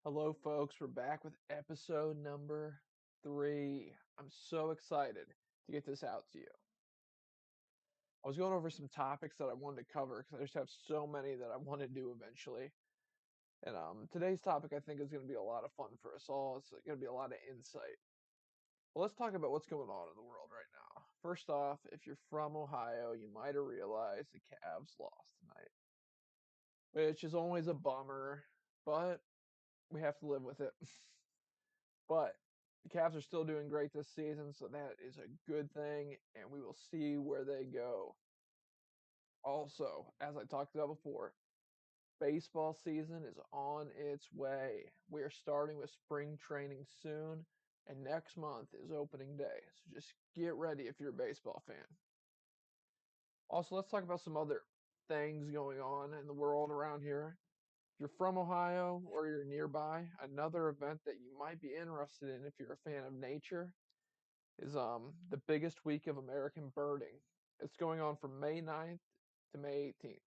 Hello, folks. We're back with episode number 3. I'm so excited to get this out to you. I was going over some topics that I wanted to cover because I just have so many that I want to do eventually. And today's topic I think is going to be a lot of fun for us all. It's going to be a lot of insight. Well, let's talk about what's going on in the world right now. First off, if you're from Ohio, you might have realized the Cavs lost tonight, which is always a bummer, but we have to live with it. But the Cavs are still doing great this season, so that is a good thing, and we will see where they go. Also, as I talked about before, baseball season is on its way. We are starting with spring training soon, and next month is opening day. So just get ready if you're a baseball fan. Also, let's talk about some other things going on in the world around here. If you're from Ohio or you're nearby, another event that you might be interested in if you're a fan of nature is the biggest week of American birding. It's going on from May 9th to May 18th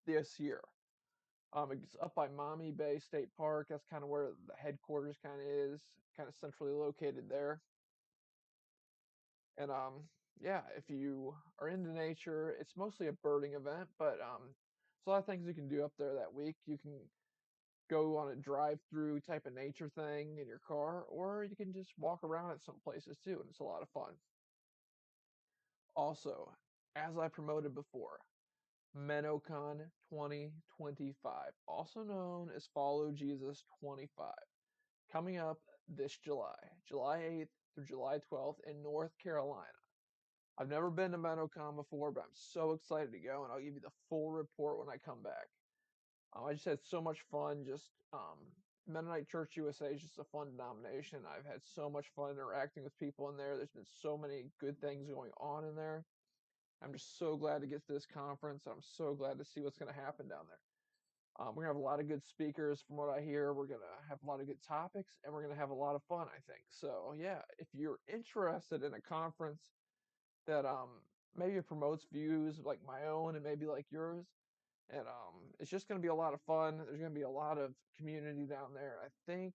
this year. It's up by Maumee Bay State Park. That's kind of where the headquarters kind of is, kind of centrally located there. And yeah, if you are into nature, it's mostly a birding event, but there's a lot of things you can do up there that week. You can go on a drive-through type of nature thing in your car, or you can just walk around at some places too, and it's a lot of fun. Also, as I promoted before, MenoCon 2025, also known as Follow Jesus 25, coming up this July, July 8th through July 12th in North Carolina. I've never been to MenoCon before, but I'm so excited to go, and I'll give you the full report when I come back. I just had so much fun. Mennonite Church USA is just a fun denomination. I've had so much fun interacting with people in there. There's been so many good things going on in there. I'm just so glad to get to this conference. I'm so glad to see what's going to happen down there. We're going to have a lot of good speakers from what I hear. We're going to have a lot of good topics, and we're going to have a lot of fun, I think. So, yeah, if you're interested in a conference that maybe it promotes views like my own and maybe like yours, and it's just going to be a lot of fun. There's going to be a lot of community down there. I think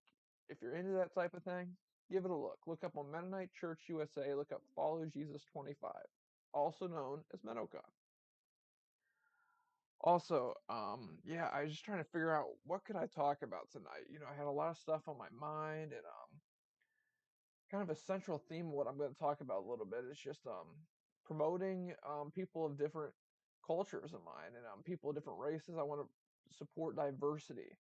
if you're into that type of thing, give it a look. Look up on Mennonite Church USA. Look up Follow Jesus 25, also known as MenoCon. Also, yeah, I was just trying to figure out what could I talk about tonight. I had a lot of stuff on my mind, and kind of a central theme of what I'm going to talk about a little bit is just promoting people of different cultures of mine and people of different races. I want to support diversity.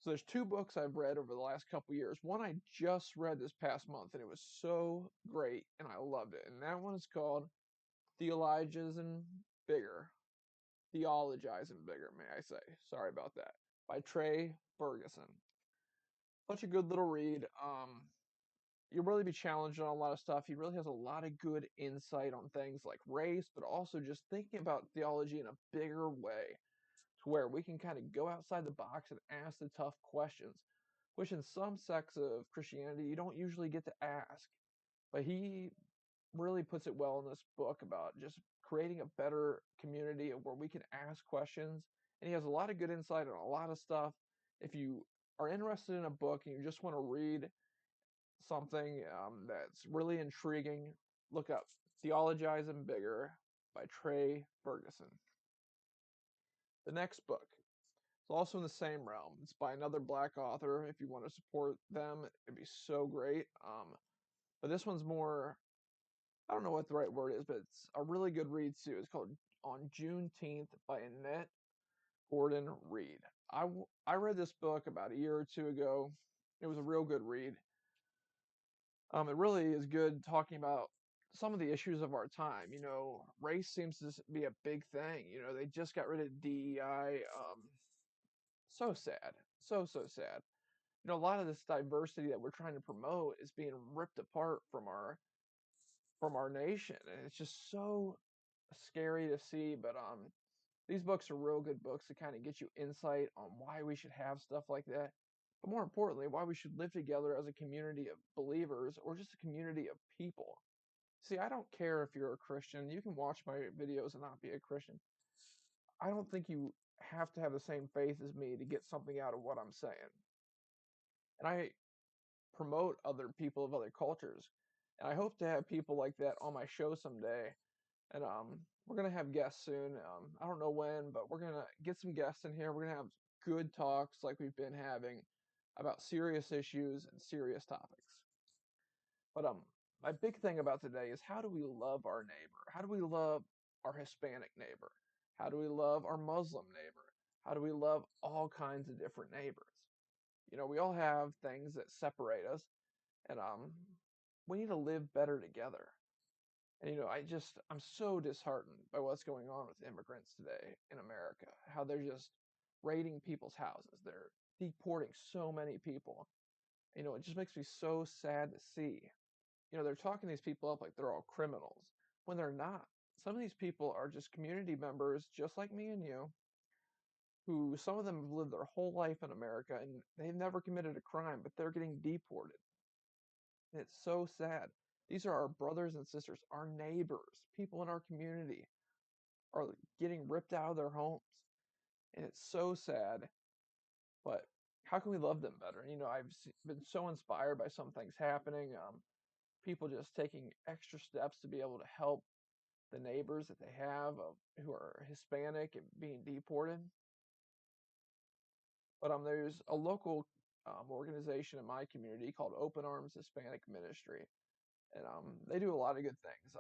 So there's two books I've read over the last couple years. One I just read this past month, and it was so great, and I loved it. And that one is called Theologizing Bigger. Theologizing Bigger, may I say. Sorry about that. By Trey Ferguson. Such a good little read. You'll really be challenged on a lot of stuff. He really has a lot of good insight on things like race, but also just thinking about theology in a bigger way to where we can kind of go outside the box and ask the tough questions, which in some sects of Christianity you don't usually get to ask. But he really puts it well in this book about just creating a better community where we can ask questions. And he has a lot of good insight on a lot of stuff. If you are interested in a book and you just want to read something that's really intriguing, look up Theologizing Bigger by Trey Ferguson. The next book is also in the same realm. It's by another black author. If you want to support them, it'd be so great. But this one's more, I don't know what the right word is, but it's a really good read too. It's called On Juneteenth by Annette Gordon Reed. I read this book about a year or two ago. It was a real good read. It really is good talking about some of the issues of our time. Race seems to be a big thing. They just got rid of DEI. So sad. So sad. A lot of this diversity that we're trying to promote is being ripped apart from our nation, and it's just so scary to see. But these books are real good books to kind of get you insight on why we should have stuff like that. But more importantly, why we should live together as a community of believers or just a community of people. See, I don't care if you're a Christian. You can watch my videos and not be a Christian. I don't think you have to have the same faith as me to get something out of what I'm saying. And I promote other people of other cultures. And I hope to have people like that on my show someday. And we're gonna have guests soon. I don't know when, but we're gonna get some guests in here. We're gonna have good talks like we've been having about serious issues and serious topics. But my big thing about today is how do we love our neighbor? How do we love our Hispanic neighbor? How do we love our Muslim neighbor? How do we love all kinds of different neighbors? You know, we all have things that separate us, and we need to live better together. And I'm so disheartened by what's going on with immigrants today in America. How they're just raiding people's houses. They're deporting so many people. It just makes me so sad to see. They're talking these people up like they're all criminals when they're not. Some of these people are just community members, just like me and you, who some of them have lived their whole life in America and they've never committed a crime, but they're getting deported. And it's so sad. These are our brothers and sisters, our neighbors, people in our community are getting ripped out of their homes. And it's so sad. But how can we love them better? I've been so inspired by some things happening. People just taking extra steps to be able to help the neighbors that they have who are Hispanic and being deported. But there's a local organization in my community called Open Arms Hispanic Ministry, and they do a lot of good things.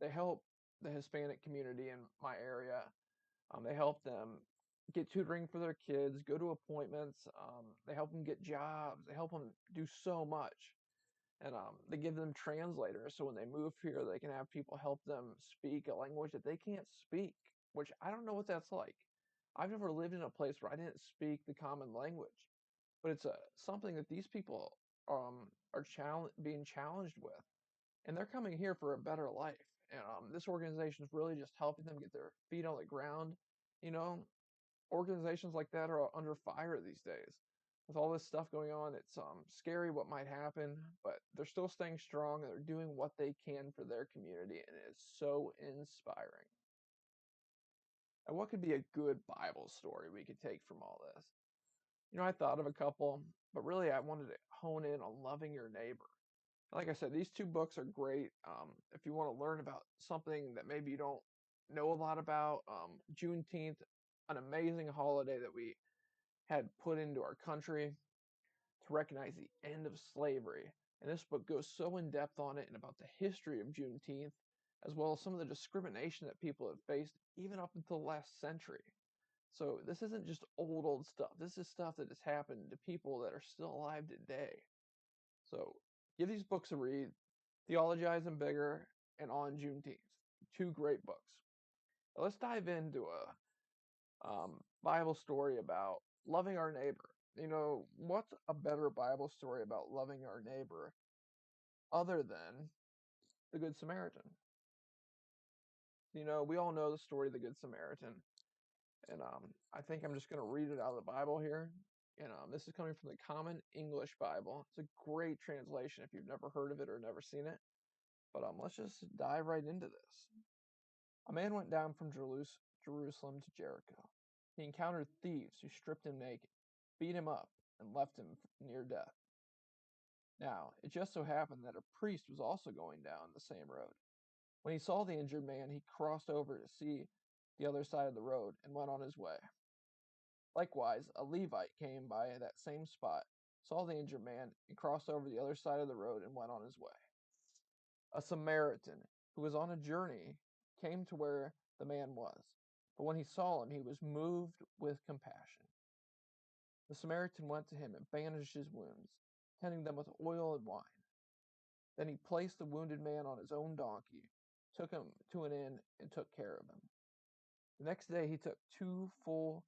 They help the Hispanic community in my area. They help them get tutoring for their kids, go to appointments. They help them get jobs. They help them do so much. And they give them translators so when they move here, they can have people help them speak a language that they can't speak, which I don't know what that's like. I've never lived in a place where I didn't speak the common language, but it's something that these people are being challenged with, and they're coming here for a better life. And this organization is really just helping them get their feet on the ground. You know, Organizations like that are under fire these days. With all this stuff going on, it's scary what might happen, but they're still staying strong and they're doing what they can for their community, and it is so inspiring. And what could be a good Bible story we could take from all this? I thought of a couple, but really I wanted to hone in on loving your neighbor. Like I said, these two books are great. If you want to learn about something that maybe you don't know a lot about, Juneteenth, an amazing holiday that we had put into our country to recognize the end of slavery. And this book goes so in depth on it and about the history of Juneteenth, as well as some of the discrimination that people have faced even up until the last century. So this isn't just old stuff. This is stuff that has happened to people that are still alive today. So give these books a read. Theologize and Bigger and On Juneteenth. Two great books. Now let's dive into a Bible story about loving our neighbor. What's a better Bible story about loving our neighbor other than the Good Samaritan? We all know the story of the Good Samaritan. And I think I'm just going to read it out of the Bible here. And this is coming from the Common English Bible. It's a great translation if you've never heard of it or never seen it. But let's just dive right into this. A man went down from Jerusalem to Jericho. He encountered thieves who stripped him naked, beat him up, and left him near death. Now, it just so happened that a priest was also going down the same road. When he saw the injured man, he crossed over to see the other side of the road and went on his way. Likewise, a Levite came by that same spot, saw the injured man, and crossed over the other side of the road and went on his way. A Samaritan, who was on a journey, came to where the man was. But when he saw him, he was moved with compassion. The Samaritan went to him and bandaged his wounds, tending them with oil and wine. Then he placed the wounded man on his own donkey, took him to an inn, and took care of him. The next day he took 2 full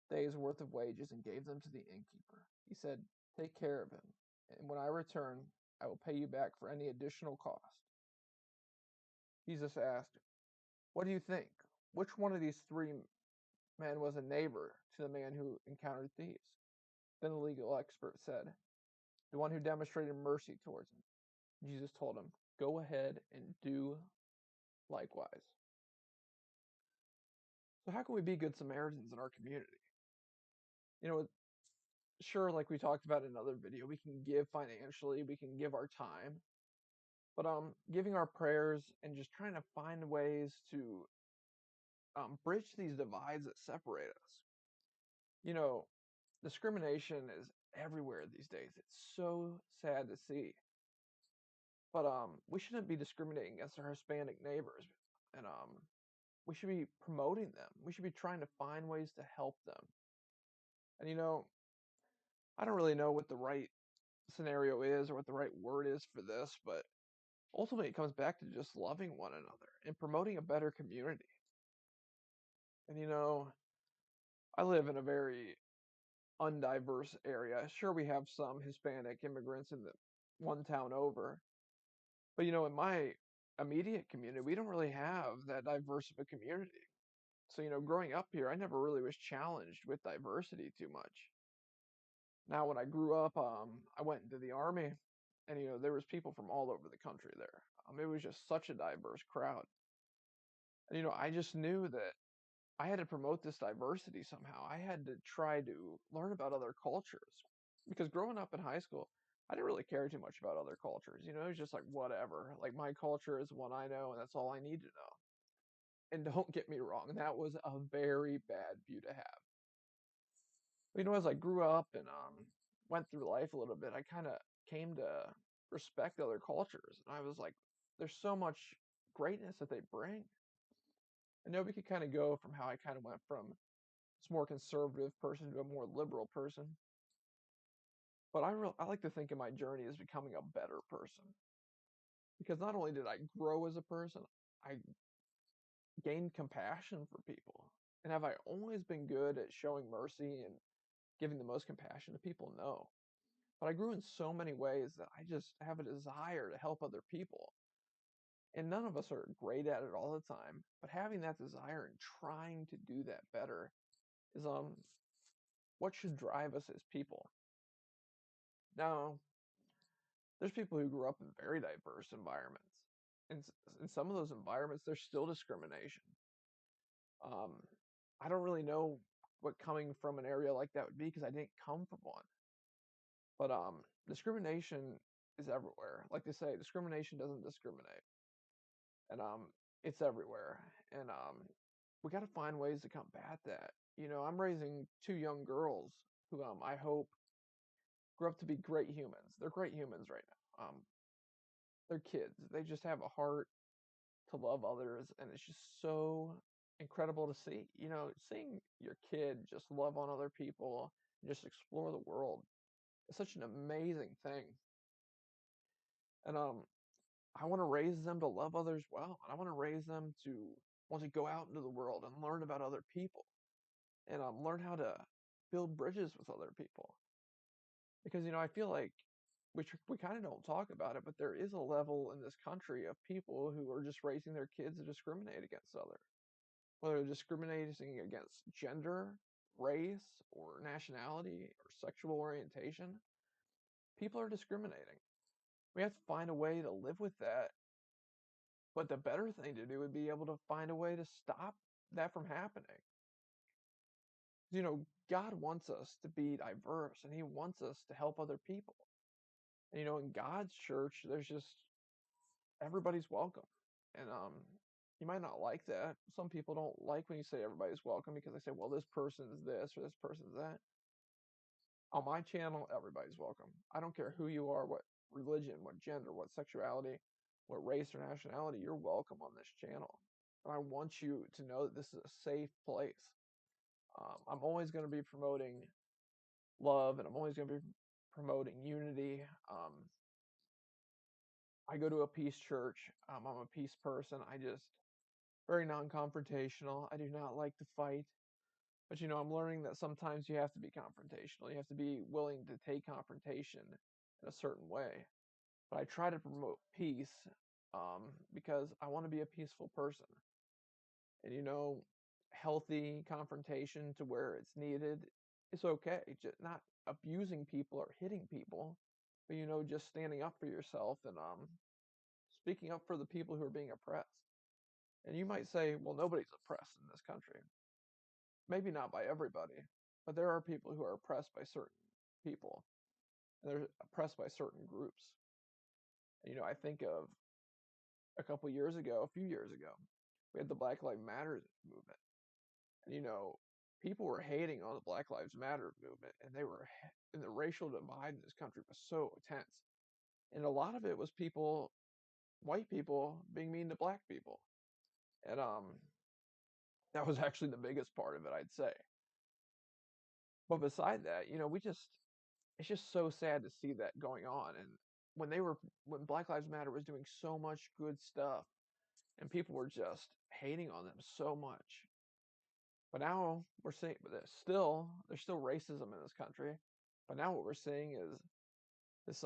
days' worth of wages and gave them to the innkeeper. He said, "Take care of him, and when I return, I will pay you back for any additional cost." Jesus asked, "What do you think? Which one of these 3 men was a neighbor to the man who encountered thieves?" Then the legal expert said, "The one who demonstrated mercy towards him." Jesus told him, "Go ahead and do likewise." So how can we be good Samaritans in our community? You know, sure, like we talked about in another video, we can give financially, we can give our time, but giving our prayers and just trying to find ways to bridge these divides that separate us. You know, discrimination is everywhere these days. It's so sad to see. But we shouldn't be discriminating against our Hispanic neighbors, and we should be promoting them. We should be trying to find ways to help them. And I don't really know what the right scenario is or what the right word is for this, but ultimately it comes back to just loving one another and promoting a better community. And I live in a very undiverse area. Sure, we have some Hispanic immigrants in the one town over, but in my immediate community, we don't really have that diverse of a community. So, growing up here, I never really was challenged with diversity too much. Now, when I grew up, I went into the army, and there was people from all over the country there. It was just such a diverse crowd, and I just knew that I had to promote this diversity somehow. I had to try to learn about other cultures because growing up in high school, I didn't really care too much about other cultures. It was just like whatever. Like my culture is the one I know, and that's all I need to know. And don't get me wrong, that was a very bad view to have. As I grew up and went through life a little bit, I kind of came to respect other cultures, and I was like, there's so much greatness that they bring. I know we could kind of go from how I kind of went from this more conservative person to a more liberal person, but I like to think of my journey as becoming a better person because not only did I grow as a person, I gained compassion for people. And have I always been good at showing mercy and giving the most compassion to people? No. But I grew in so many ways that I just have a desire to help other people. And none of us are great at it all the time, but having that desire and trying to do that better is what should drive us as people. Now, there's people who grew up in very diverse environments. And in some of those environments, there's still discrimination. Um, I don't really know what coming from an area like that would be because I didn't come from one. But discrimination is everywhere. Like they say, discrimination doesn't discriminate, and it's everywhere. And we got to find ways to combat that. I'm raising two young girls who I hope grow up to be great humans. They're great humans right now. They're kids. They just have a heart to love others, and it's just so incredible to see. Seeing your kid just love on other people and just explore the world is such an amazing thing. And I want to raise them to love others well, and I want to raise them to want to go out into the world and learn about other people, and learn how to build bridges with other people. Because I feel like we kind of don't talk about it, but there is a level in this country of people who are just raising their kids to discriminate against others, whether they're discriminating against gender, race, or nationality, or sexual orientation. People are discriminating. We have to find a way to live with that. But the better thing to do would be able to find a way to stop that from happening. God wants us to be diverse and He wants us to help other people. And in God's church, there's just everybody's welcome. And you might not like that. Some people don't like when you say everybody's welcome because they say, well, this person's this or this person's that. On my channel, everybody's welcome. I don't care who you are, what religion, what gender, what sexuality, what race or nationality, you're welcome on this channel. And I want you to know that this is a safe place. I'm always going to be promoting love, and I'm always going to be promoting unity. I go to a peace church. I'm a peace person. I just very non-confrontational. I do not like to fight. But I'm learning that sometimes you have to be confrontational. You have to be willing to take confrontation in a certain way. But I try to promote peace because I want to be a peaceful person. And healthy confrontation to where it's needed is okay. Just not abusing people or hitting people, but just standing up for yourself and speaking up for the people who are being oppressed. And you might say, well, nobody's oppressed in this country. maybe not by everybody, but there are people who are oppressed by certain people, and they're oppressed by certain groups. I think of a couple years ago, a few years ago, we had the Black Lives Matter movement. And, people were hating on the Black Lives Matter movement, and and the racial divide in this country was so intense. And a lot of it was people, white people, being mean to black people. And that was actually the biggest part of it, I'd say. But beside that, it's just so sad to see that going on. And when Black Lives Matter was doing so much good stuff, and people were just hating on them so much. But now we're seeing, but there's still racism in this country. But now what we're seeing is this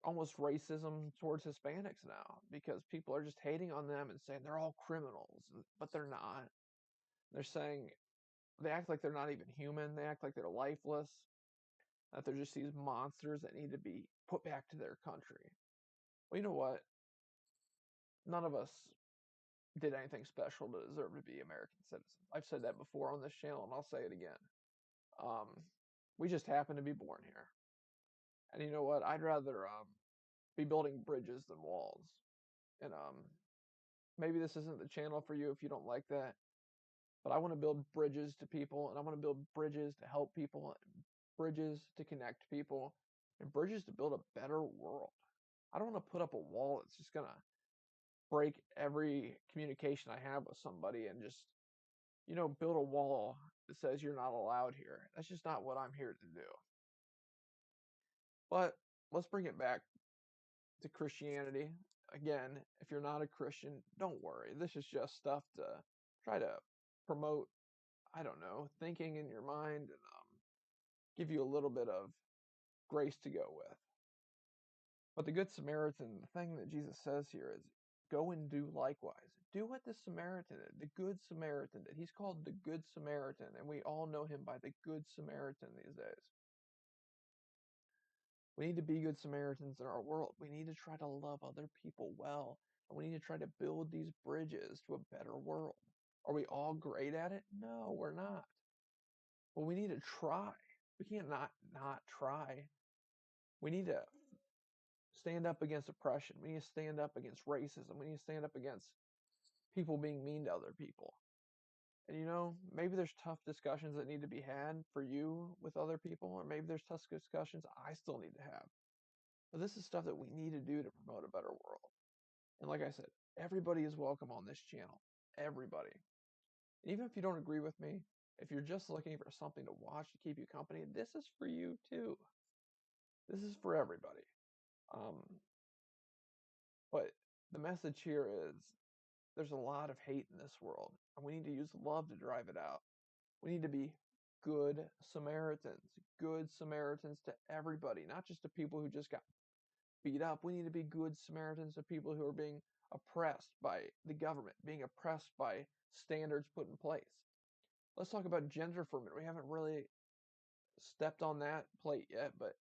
almost racism towards Hispanics now, because people are just hating on them and saying they're all criminals, but they're not. They're saying they act like they're not even human. They act like they're lifeless. That they're just these monsters that need to be put back to their country. Well, you know what? None of us did anything special to deserve to be American citizens. I've said that before on this channel, and I'll say it again. Um, we just happen to be born here. And you know what? I'd rather be building bridges than walls. And maybe this isn't the channel for you if you don't like that, but I want to build bridges to people, and I want to build bridges to help people, and bridges to connect people, and bridges to build a better world. I don't want to put up a wall that's just gonna break every communication I have with somebody and just, build a wall that says you're not allowed here. That's just not what I'm here to do. But let's bring it back to Christianity. Again, if you're not a Christian, don't worry. This is just stuff to try to promote, I don't know, thinking in your mind, and give you a little bit of grace to go with. But the Good Samaritan, the thing that Jesus says here is go and do likewise. Do what the Samaritan did, the Good Samaritan did. He's called the Good Samaritan, and we all know him by the Good Samaritan these days. We need to be good Samaritans in our world. We need to try to love other people well. And we need to try to build these bridges to a better world. Are we all great at it? No, we're not. But we need to try. We can't not try. We need to stand up against oppression. We need to stand up against racism. We need to stand up against people being mean to other people. And maybe there's tough discussions that need to be had for you with other people, or maybe there's tough discussions I still need to have. But this is stuff that we need to do to promote a better world. And like I said, everybody is welcome on this channel. Everybody. And even if you don't agree with me, if you're just looking for something to watch to keep you company, this is for you too. This is for everybody. Um, but the message here is there's a lot of hate in this world, and we need to use love to drive it out. We need to be good Samaritans to everybody, not just to people who just got beat up. We need to be good Samaritans to people who are being oppressed by the government, being oppressed by standards put in place. Let's talk about gender for a minute. We haven't really stepped on that plate yet, but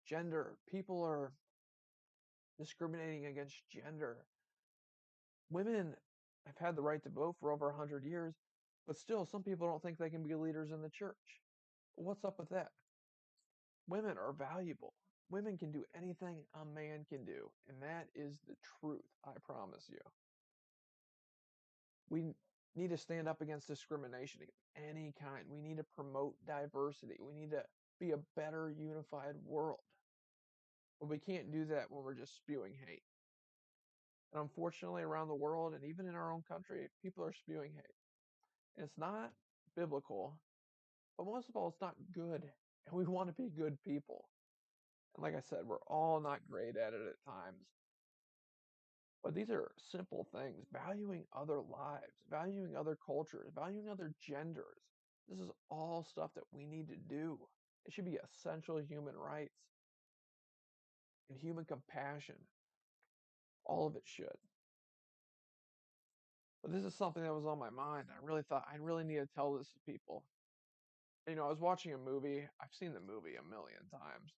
gender, people are discriminating against gender. Women have had the right to vote for over 100 years, but still, some people don't think they can be leaders in the church. What's up with that? Women are valuable. Women can do anything a man can do, and that is the truth, I promise you. We need to stand up against discrimination of any kind. We need to promote diversity. We need to be a better unified world. But we can't do that when we're just spewing hate. And unfortunately, around the world and even in our own country, people are spewing hate. And it's not biblical, but most of all, it's not good. And we want to be good people. And like I said, we're all not great at it at times. But these are simple things, valuing other lives, valuing other cultures, valuing other genders. This is all stuff that we need to do. It should be essential human rights and human compassion. All of it should. But this is something that was on my mind. I really thought I really need to tell this to people. I was watching a movie. I've seen the movie a million times.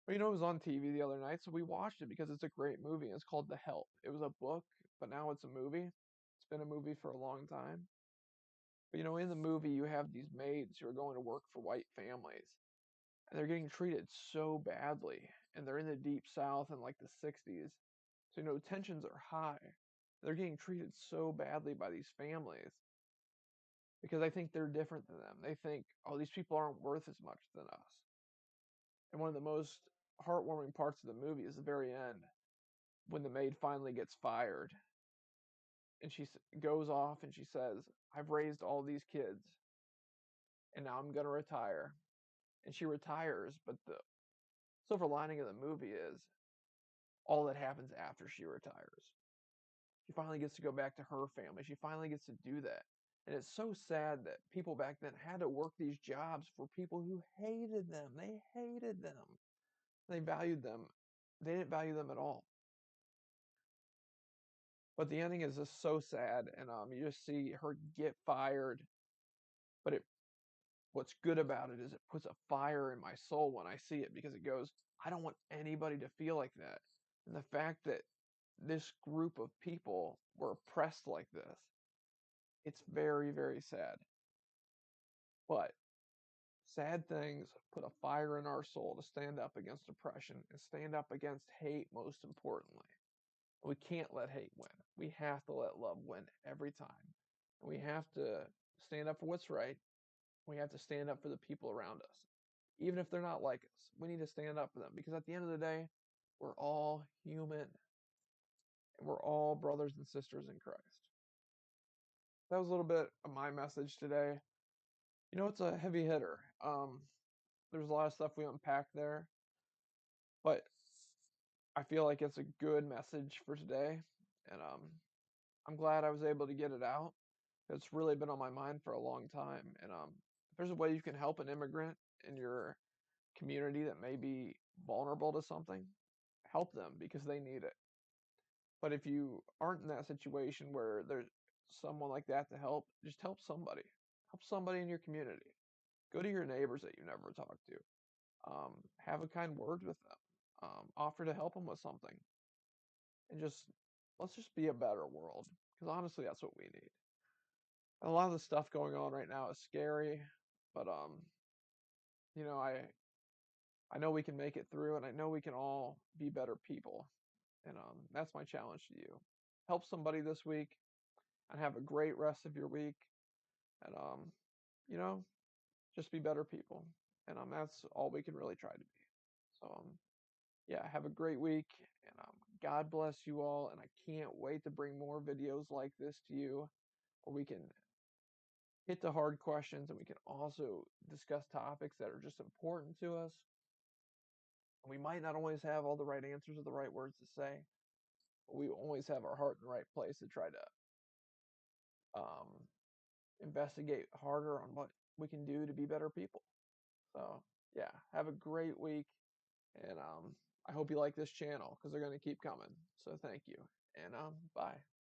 But it was on TV the other night, so we watched it because it's a great movie. It's called The Help. It was a book, but now it's a movie. It's been a movie for a long time. But in the movie, you have these maids who are going to work for white families, and they're getting treated so badly, and they're in the deep South in like the 60s. So, tensions are high. They're getting treated so badly by these families because I think they're different than them. They think, oh, these people aren't worth as much than us. And one of the most heartwarming parts of the movie is the very end when the maid finally gets fired and she goes off and she says, I've raised all these kids and now I'm going to retire. And she retires, but the silver lining of the movie is all that happens after she retires. She finally gets to go back to her family. She finally gets to do that. And it's so sad that people back then had to work these jobs for people who hated them. They hated them. They valued them. They didn't value them at all. But the ending is just so sad, and you just see her get fired. But what's good about it is it puts a fire in my soul when I see it because it goes, I don't want anybody to feel like that. And the fact that this group of people were oppressed like this, it's very, very sad. But sad things put a fire in our soul to stand up against oppression and stand up against hate, most importantly. We can't let hate win. We have to let love win every time. We have to stand up for what's right. We have to stand up for the people around us. Even if they're not like us, we need to stand up for them because at the end of the day, we're all human and we're all brothers and sisters in Christ. That was a little bit of my message today. It's a heavy hitter. There's a lot of stuff we unpack there, but I feel like it's a good message for today, and I'm glad I was able to get it out. It's really been on my mind for a long time, and if there's a way you can help an immigrant in your community that may be vulnerable to something, help them because they need it. But if you aren't in that situation where there's someone like that to help, just help somebody. Help somebody in your community. Go to your neighbors that you never talked to. Have a kind word with them. Offer to help them with something. And let's just be a better world. Because honestly, that's what we need. And a lot of the stuff going on right now is scary, but I know we can make it through, and I know we can all be better people. And that's my challenge to you. Help somebody this week, and have a great rest of your week. And you know, just be better people. And that's all we can really try to be. So yeah, have a great week, and God bless you all. And I can't wait to bring more videos like this to you, where we can hit the hard questions and we can also discuss topics that are just important to us. We might not always have all the right answers or the right words to say, but we always have our heart in the right place to try to um, investigate harder on what we can do to be better people. So, yeah, have a great week. And I hope you like this channel because they're going to keep coming. So, thank you. And bye.